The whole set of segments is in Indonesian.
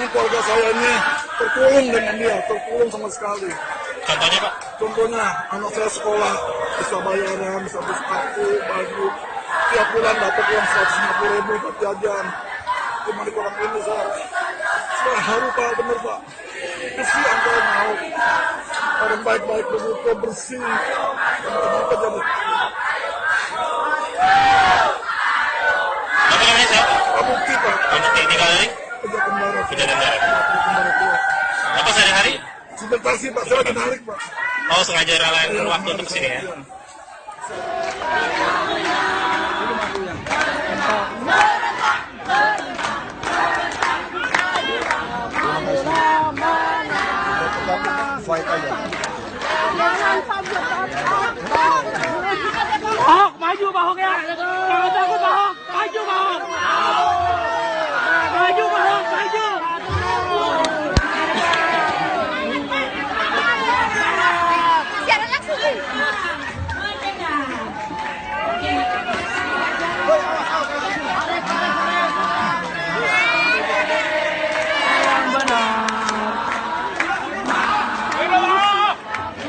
keluarga saya ini terkulung dengan dia, terkulung sama sekali. Contohnya Pak? Contohnya, anak saya sekolah bisa bayaran, bisa beli sepatu, baju. Tiap bulan dapat uang 150.000 buat jajan. Cuma di orang ini saya haru Pak, bener Pak. Kesian saya mau. Orang baik-baik begitu, bersih. Kenapa jadi? Bapak namanya siapa? Pak Bukti Pak. Pak Bukti, tinggal dari? Pejaten Barat. Pejaten Barat. Pejaten Barat. Bapak sehari-hari? Sebentar taksi Pak, saya lagi narik Pak. Oh, sengaja relain waktu untuk kesini ya? Ahok, maju Pak Ahok ya. Jangan takut Pak Ahok, maju Pak Ahok. Maju Pak Ahok, maju. Siaran langsung.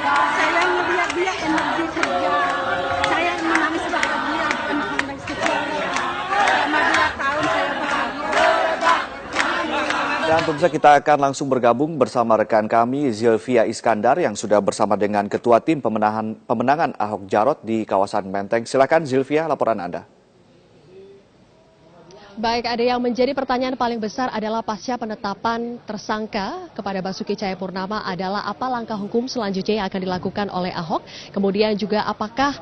Saya melihat dia energi kerja. Saya menangis bahagia anak-anak kecil. Selama 2 tahun saya bahagia. Dan pemirsa, kita akan langsung bergabung bersama rekan kami Zilvia Iskandar yang sudah bersama dengan Ketua Tim Pemenangan Ahok Jarot di kawasan Menteng. Silakan Zilvia, laporan Anda. Baik, ada yang menjadi pertanyaan paling besar adalah pasca penetapan tersangka kepada Basuki Cahayapurnama adalah apa langkah hukum selanjutnya yang akan dilakukan oleh Ahok. Kemudian juga apakah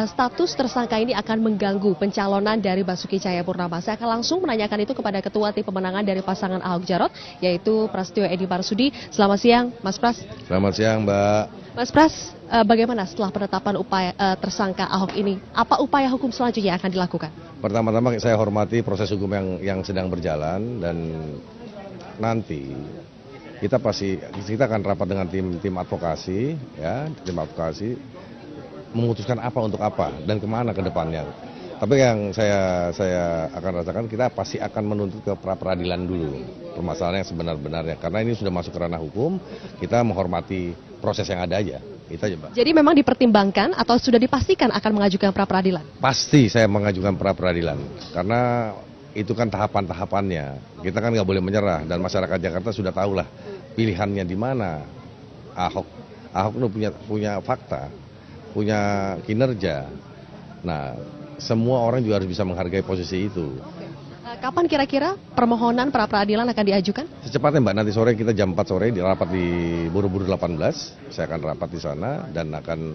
status tersangka ini akan mengganggu pencalonan dari Basuki Cahayapurnama. Saya akan langsung menanyakan itu kepada Ketua Tim Pemenangan dari pasangan Ahok Jarot, yaitu Prasetyo Edi Marsudi. Selamat siang, Mas Pras. Selamat siang, Mbak. Mas Pras, bagaimana setelah penetapan tersangka Ahok ini? Apa upaya hukum selanjutnya yang akan dilakukan? Pertama-tama saya hormati proses hukum yang sedang berjalan dan nanti kita akan rapat dengan tim advokasi, ya, tim advokasi memutuskan apa untuk apa dan kemana ke depannya. Tapi yang saya akan rasakan, kita pasti akan menuntut ke pra-peradilan dulu permasalahan yang sebenar-benarnya, karena ini sudah masuk ke ranah hukum. Kita menghormati proses yang ada aja. Itu aja, Mbak. Jadi memang dipertimbangkan atau sudah dipastikan akan mengajukan pra-peradilan? Pasti saya mengajukan pra-peradilan, karena itu kan tahapan-tahapannya. Kita kan nggak boleh menyerah, dan masyarakat Jakarta sudah tahulah pilihannya di mana. Ahok itu punya fakta, punya kinerja. Nah, semua orang juga harus bisa menghargai posisi itu. Kapan kira-kira permohonan pra-peradilan akan diajukan? Secepatnya, Mbak, nanti sore kita jam 4 sore di rapat di Borobudur 18. Saya akan rapat di sana dan akan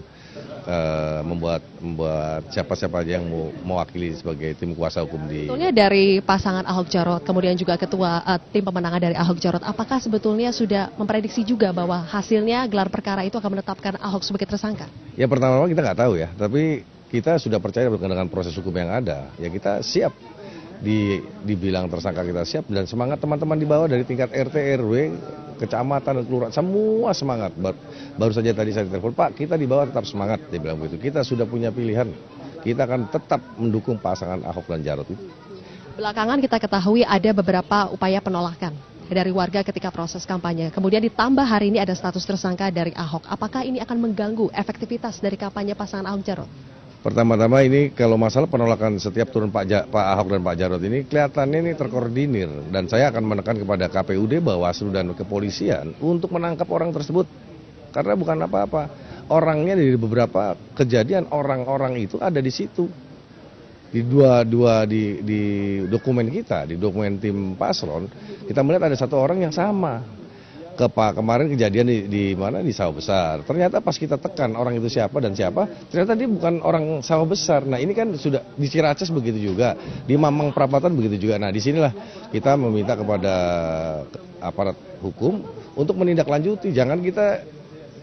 membuat siapa-siapa aja yang mau mewakili sebagai tim kuasa hukum di... Sebetulnya dari pasangan Ahok Jarot, kemudian juga Ketua Tim Pemenangan dari Ahok Jarot, apakah sebetulnya sudah memprediksi juga bahwa hasilnya gelar perkara itu akan menetapkan Ahok sebagai tersangka? Ya, pertama-tama kita nggak tahu ya, tapi kita sudah percaya dengan proses hukum yang ada. Ya, kita siap. Dibilang tersangka, kita siap, dan semangat teman-teman di bawah dari tingkat RT, RW, kecamatan, kelurahan, semua semangat. Baru saja tadi saya telepon, Pak, kita di bawah tetap semangat, dia bilang begitu. Kita sudah punya pilihan, kita akan tetap mendukung pasangan Ahok dan Jarot itu. Belakangan kita ketahui ada beberapa upaya penolakan dari warga ketika proses kampanye. Kemudian ditambah hari ini ada status tersangka dari Ahok. Apakah ini akan mengganggu efektivitas dari kampanye pasangan Ahok Jarot? Pertama-tama ini kalau masalah penolakan setiap turun Pak Ahok dan Pak Jarot ini kelihatannya ini terkoordinir, dan saya akan menekan kepada KPUD, Bawaslu dan kepolisian untuk menangkap orang tersebut, karena bukan apa-apa, orangnya dari beberapa kejadian orang-orang itu ada di situ, di di dokumen kita, di dokumen tim paslon kita melihat ada satu orang yang sama. Kemarin kejadian di mana, di Sawah Besar. Ternyata pas kita tekan orang itu siapa dan siapa, ternyata dia bukan orang Sawah Besar. Nah, ini kan sudah di Ciracas begitu juga, di Mamang Perapatan begitu juga. Nah, disinilah kita meminta kepada aparat hukum untuk menindaklanjuti. Jangan kita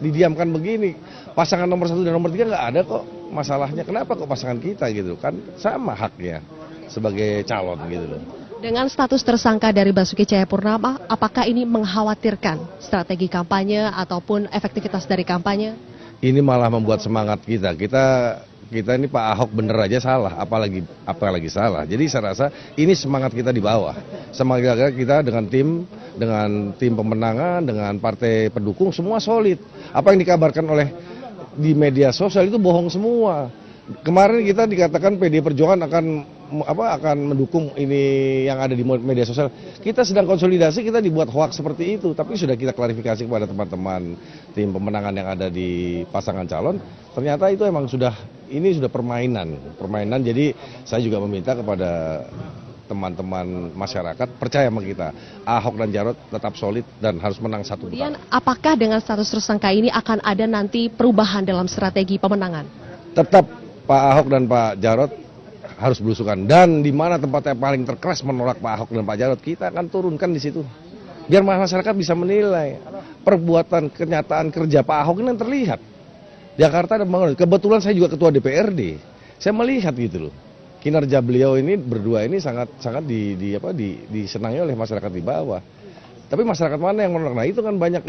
didiamkan begini. Pasangan nomor 1 dan nomor 3 nggak ada kok masalahnya. Kenapa kok pasangan kita gitu kan, sama haknya sebagai calon gitu loh. Dengan status tersangka dari Basuki Cahayapurnama, apakah ini mengkhawatirkan strategi kampanye ataupun efektivitas dari kampanye? Ini malah membuat semangat kita. Kita ini Pak Ahok bener aja salah, apalagi salah. Jadi saya rasa ini semangat kita di bawah. Semangat kita dengan tim dengan tim pemenangan, dengan partai pendukung, semua solid. Apa yang dikabarkan oleh di media sosial itu bohong semua. Kemarin kita dikatakan PD Perjuangan akan mendukung ini yang ada di media sosial. Kita sedang konsolidasi, kita dibuat hoaks seperti itu. Tapi sudah kita klarifikasi kepada teman-teman tim pemenangan yang ada di pasangan calon. Ternyata itu emang sudah permainan. Jadi saya juga meminta kepada teman-teman masyarakat percaya sama kita. Ahok dan Jarot tetap solid dan harus menang satu putaran. Kemudian apakah dengan status tersangka ini akan ada nanti perubahan dalam strategi pemenangan? Tetap Pak Ahok dan Pak Jarot harus belusukan, dan di mana tempat yang paling terkeras menolak Pak Ahok dan Pak Jarot, kita akan turunkan di situ. Biar masyarakat bisa menilai perbuatan kenyataan kerja Pak Ahok ini yang terlihat. Jakarta ada pembangunan. Kebetulan saya juga ketua DPRD. Saya melihat gitu loh. Kinerja beliau ini berdua ini sangat disenangi oleh masyarakat di bawah. Tapi masyarakat mana yang menolak? Nah, itu kan banyak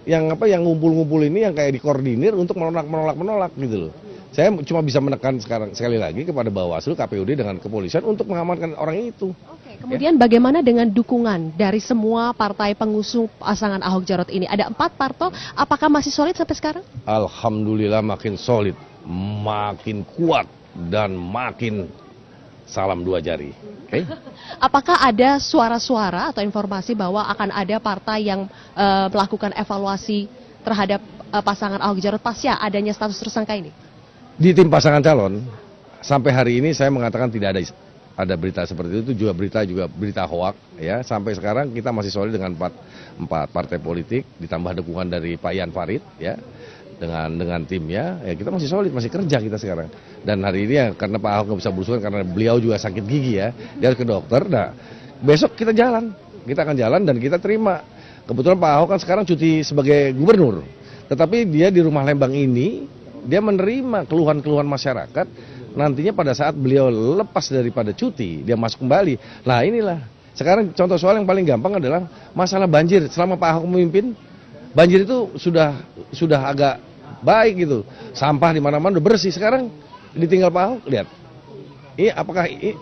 yang ngumpul-ngumpul ini yang kayak dikoordinir untuk menolak gitu loh. Saya cuma bisa menekan sekarang sekali lagi kepada Bawaslu, KPUD dengan kepolisian untuk mengamankan orang itu. Oke, kemudian bagaimana dengan dukungan dari semua partai pengusung pasangan Ahok Jarot ini? Ada 4 parpol, apakah masih solid sampai sekarang? Alhamdulillah makin solid, makin kuat, dan makin salam 2 jari. Okay? Apakah ada suara-suara atau informasi bahwa akan ada partai yang melakukan evaluasi terhadap pasangan Ahok Jarot pasca adanya status tersangka ini? Di tim pasangan calon, sampai hari ini saya mengatakan tidak ada berita seperti itu, juga berita hoak ya. Sampai sekarang kita masih solid dengan 4 partai politik, ditambah dukungan dari Pak Ian Farid ya, dengan timnya, ya kita masih solid, masih kerja kita sekarang. Dan hari ini ya, karena Pak Ahok nggak bisa berusukan karena beliau juga sakit gigi ya, dia harus ke dokter. Nah, besok kita akan jalan dan kita terima. Kebetulan Pak Ahok kan sekarang cuti sebagai gubernur, tetapi dia di rumah Lembang ini, dia menerima keluhan-keluhan masyarakat. Nantinya pada saat beliau lepas daripada cuti, dia masuk kembali. Nah inilah, sekarang contoh soal yang paling gampang adalah masalah banjir. Selama Pak Ahok memimpin, banjir itu sudah agak baik gitu. Sampah di mana-mana udah bersih. Sekarang ditinggal Pak Ahok, lihat.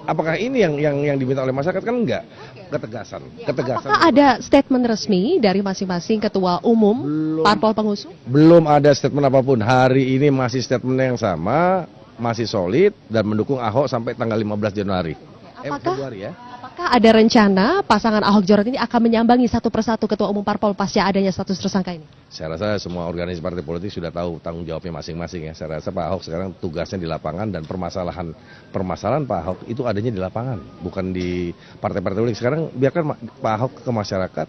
Apakah ini yang diminta oleh masyarakat? Kan enggak. Ketegasan. Apakah ada statement resmi dari masing-masing ketua umum parpol pengusung? Belum ada statement apapun. Hari ini masih statement yang sama, masih solid dan mendukung Ahok sampai tanggal 15 Januari. Februari ya. Apakah ada rencana pasangan Ahok Jarot ini akan menyambangi satu persatu ketua umum parpol pasca adanya status tersangka ini? Saya rasa semua organisasi partai politik sudah tahu tanggung jawabnya masing-masing ya. Saya rasa Pak Ahok sekarang tugasnya di lapangan, dan permasalahan Pak Ahok itu adanya di lapangan, bukan di partai-partai politik. Sekarang biarkan Pak Ahok ke masyarakat.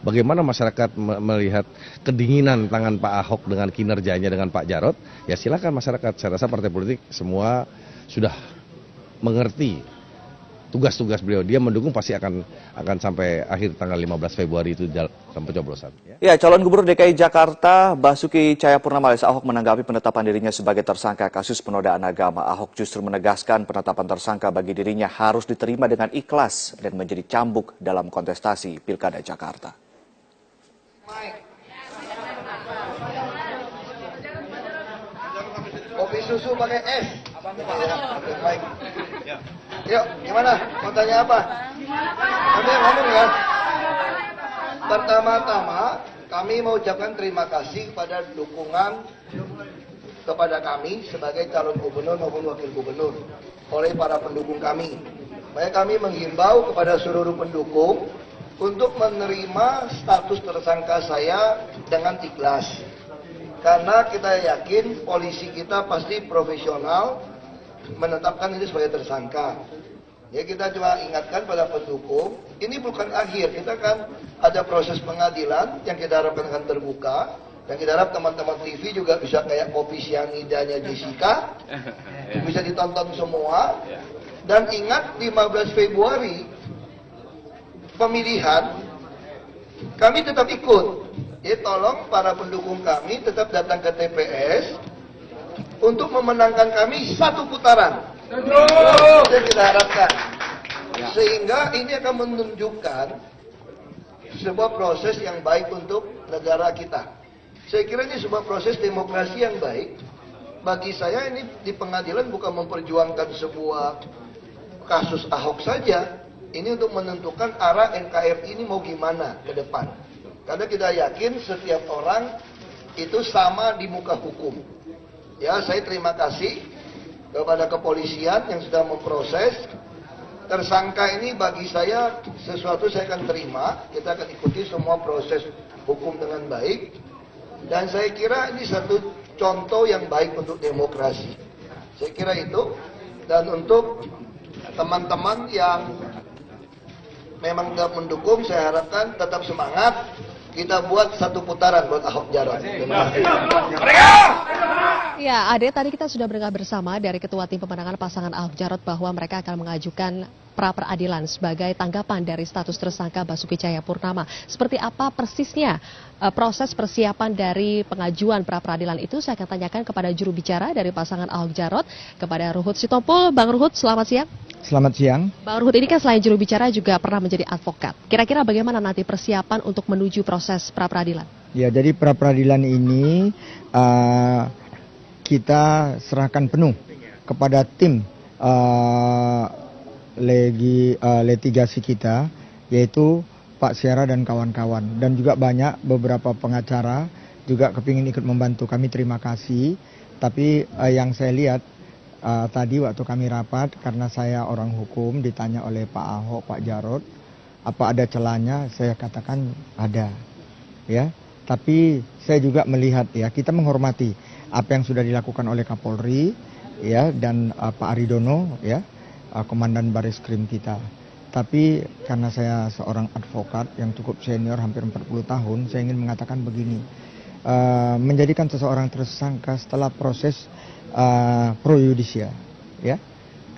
Bagaimana masyarakat melihat kedinginan tangan Pak Ahok dengan kinerjanya dengan Pak Jarot, ya silakan masyarakat. Saya rasa partai politik semua sudah mengerti tugas-tugas beliau. Dia mendukung pasti akan sampai akhir tanggal 15 Februari itu sampai pencoblosan. Ya, calon gubernur DKI Jakarta Basuki Cahayapurnama alias Ahok menanggapi penetapan dirinya sebagai tersangka kasus penodaan agama. Ahok justru menegaskan penetapan tersangka bagi dirinya harus diterima dengan ikhlas dan menjadi cambuk dalam kontestasi Pilkada Jakarta. Kopi susu pakai es. Yuk, gimana? Mau tanya apa? Nanti ngomong ya. Pertama-tama, kami mau ucapkan terima kasih kepada dukungan kepada kami sebagai calon gubernur maupun wakil gubernur oleh para pendukung kami. Makanya kami menghimbau kepada seluruh pendukung untuk menerima status tersangka saya dengan ikhlas. Karena kita yakin polisi kita pasti profesional menetapkan ini sebagai tersangka. Ya, kita cuma ingatkan pada pendukung, ini bukan akhir. Kita kan ada proses pengadilan yang kita harapkan akan terbuka, dan kita harap teman-teman TV juga bisa kayak kopi sianidanya Jessica, bisa ditonton semua. Dan ingat 15 Februari pemilihan, kami tetap ikut. Jadi tolong para pendukung kami tetap datang ke TPS untuk memenangkan kami satu putaran. Itu yang kita harapkan. Sehingga ini akan menunjukkan sebuah proses yang baik untuk negara kita. Saya kira ini sebuah proses demokrasi yang baik. Bagi saya ini di pengadilan bukan memperjuangkan sebuah kasus Ahok saja, Ini untuk menentukan arah NKRI ini mau gimana ke depan. Karena kita yakin setiap orang itu sama di muka hukum. Ya, saya terima kasih kepada kepolisian yang sudah memproses. Tersangka ini bagi saya sesuatu saya akan terima. Kita akan ikuti semua proses hukum dengan baik. Dan saya kira ini satu contoh yang baik untuk demokrasi. Saya kira itu. Dan untuk teman-teman yang memang tidak mendukung, saya harapkan tetap semangat. Kita buat satu putaran buat Ahok Jarot. Terima kasih. Ya, Ade, tadi kita sudah mendengar bersama dari Ketua Tim Pemenangan pasangan Ahok Jarot bahwa mereka akan mengajukan pra-peradilan sebagai tanggapan dari status tersangka Basuki Cahayapurnama. Seperti apa persisnya proses persiapan dari pengajuan pra-peradilan itu, saya akan tanyakan kepada juru bicara dari pasangan Ahok Jarot, kepada Ruhut Sitompul. Bang Ruhut, selamat siang. Selamat siang. Bang Ruhut ini kan selain juru bicara juga pernah menjadi advokat. Kira-kira bagaimana nanti persiapan untuk menuju proses pra-peradilan? Ya, jadi pra-peradilan ini kita serahkan penuh kepada tim litigasi kita, yaitu Pak Syara dan kawan-kawan, dan juga banyak beberapa pengacara juga kepingin ikut membantu. Kami terima kasih, tapi yang saya lihat tadi waktu kami rapat, karena saya orang hukum, ditanya oleh Pak Ahok, Pak Jarot, apa ada celahnya, saya katakan ada, ya. Tapi saya juga melihat, ya, kita menghormati apa yang sudah dilakukan oleh Kapolri, ya, dan Pak Aridono, ya, Komandan Bareskrim kita. Tapi karena saya seorang advokat yang cukup senior, hampir 40 tahun, saya ingin mengatakan begini, menjadikan seseorang tersangka setelah proses pro justisia, ya,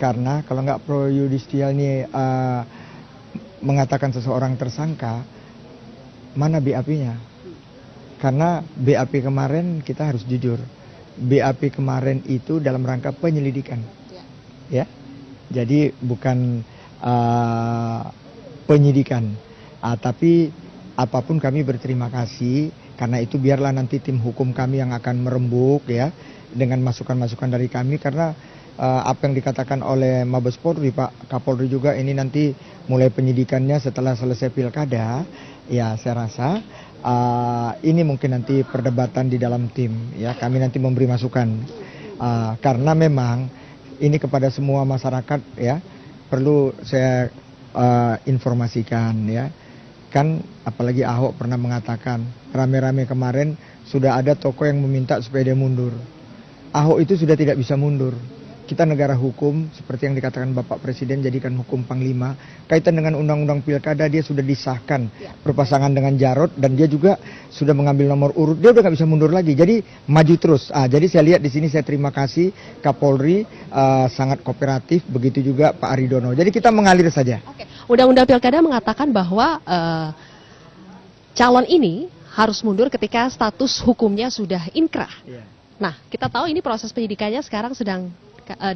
karena kalau nggak pro justisia ini mengatakan seseorang tersangka, mana BAP-nya? Karena BAP kemarin kita harus jujur, BAP kemarin itu dalam rangka penyelidikan, ya. Jadi bukan penyidikan, tapi apapun kami berterima kasih, karena itu biarlah nanti tim hukum kami yang akan merembuk, ya, dengan masukan-masukan dari kami, karena apa yang dikatakan oleh Mabes Polri, Pak Kapolri juga, ini nanti mulai penyidikannya setelah selesai pilkada, ya saya rasa ini mungkin nanti perdebatan di dalam tim, ya, kami nanti memberi masukan, karena memang ini kepada semua masyarakat, ya, perlu saya informasikan, ya, kan apalagi Ahok pernah mengatakan rame-rame kemarin sudah ada tokoh yang meminta supaya dia mundur. Ahok itu sudah tidak bisa mundur. Kita negara hukum, seperti yang dikatakan Bapak Presiden, jadikan hukum Panglima. Kaitan dengan Undang-Undang Pilkada, dia sudah disahkan berpasangan dengan Jarot, dan dia juga sudah mengambil nomor urut. Dia udah nggak bisa mundur lagi. Jadi maju terus. Jadi saya lihat di sini, saya terima kasih Kapolri sangat kooperatif, begitu juga Pak Aridono. Jadi kita mengalir saja. Oke. Undang-Undang Pilkada mengatakan bahwa calon ini harus mundur ketika status hukumnya sudah inkrah. Nah, kita tahu ini proses penyidikannya sekarang sedang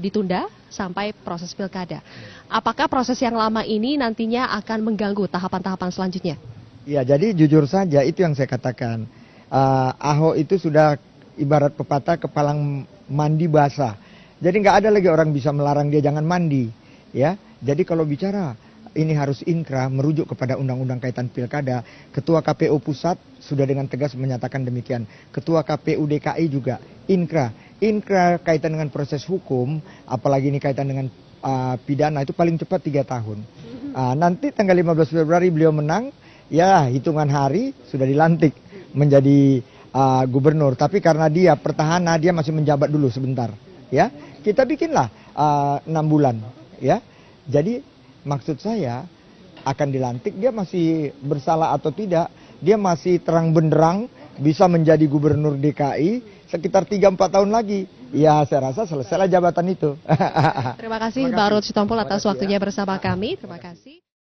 ditunda sampai proses pilkada. Apakah proses yang lama ini nantinya akan mengganggu tahapan-tahapan selanjutnya? Ya, jadi jujur saja itu yang saya katakan. Ahok itu sudah ibarat pepatah kepalang mandi basah. Jadi nggak ada lagi orang bisa melarang dia jangan mandi, ya. Jadi kalau bicara ini harus inkrah, merujuk kepada undang-undang kaitan pilkada. Ketua KPU Pusat sudah dengan tegas menyatakan demikian. Ketua KPU DKI juga inkrah. Inkrah kaitan dengan proses hukum, apalagi ini kaitan dengan pidana, itu paling cepat 3 tahun. Nanti tanggal 15 Februari beliau menang, ya hitungan hari sudah dilantik menjadi gubernur. Tapi karena dia pertahanan, dia masih menjabat dulu sebentar, ya. Kita bikinlah 6 bulan, ya. Jadi maksud saya akan dilantik, dia masih bersalah atau tidak, dia masih terang benderang bisa menjadi gubernur DKI sekitar 3-4 tahun lagi. Ya saya rasa selesailah jabatan itu. Terima kasih Pak Ruhut Sitompul atas waktunya bersama kami. Terima kasih.